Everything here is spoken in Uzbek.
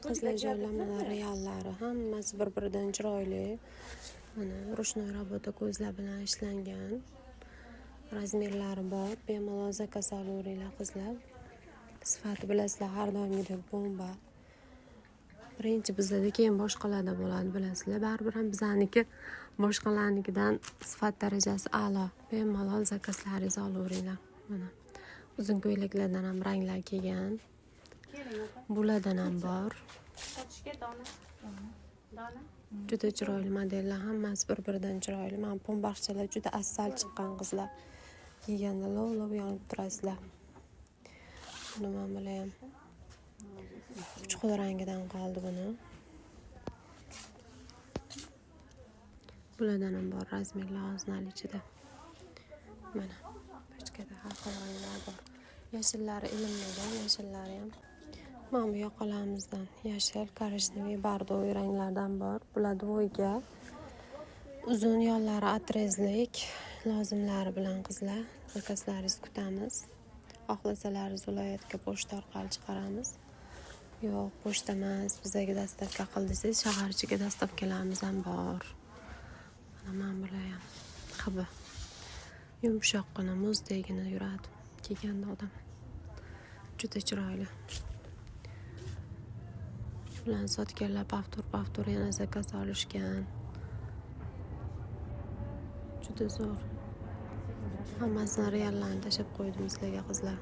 Qizlar joylamalar, reallari hammasi bir-biridan chiroyli. Mana ruchnoy robota ko'zlar bilan ishlangan. Razmerlari bor. Bemalol zakaz olaveringlar qizlar. Sifati bilasizlar, har doimgidek bomba. Birinchi bizada, keyin boshqalarda bo'ladi, bilasizlar. Baribir ham bizaniki boshqalarnikidan sifat darajasi a'lo. Bemalol zakazlaringizni olaveringlar. Mana uzun ko'ylaklardan ham ranglar kelgan. Buladan ham bor. Juda chiroyli modellar, hammasi bir-biridan chiroyli. Mana pombaxchalar juda asal chiqqan qizlar. Kiyganda lov-lov yonib turasizlar. Nima bilayam. Uchqun rangidan qoldi buni. Bulardan ham bor razmerlar oznar ichida. Mana pochkada har xil ranglar bor. Yashillari ilinmagan, yashillari ham. Mana bu yoqalarimizdan yashil, korishneviy, bordoviy ranglardan bor. Bular dvoyga. Uzun yollari atrezlik, lozimlari bilan qizlar. Zakazlaringizni kutamiz. Xohlasalaringiz viloyatga pochta orqali chiqaramiz. Yo'q, pochta emas, bizaga dastavka qil desangiz, shahar ichiga dastavkalarimiz ham bor. Mana bular ham qabi. Yumshoqqina, muzdagina yuradi. Kiyganda odam. Juda chiroyli. Ularni sotganlar paftur yana zakaz olishgan. Juda zo'r. Hammasini reallarni tashab qo'ydim sizlarga qizlar.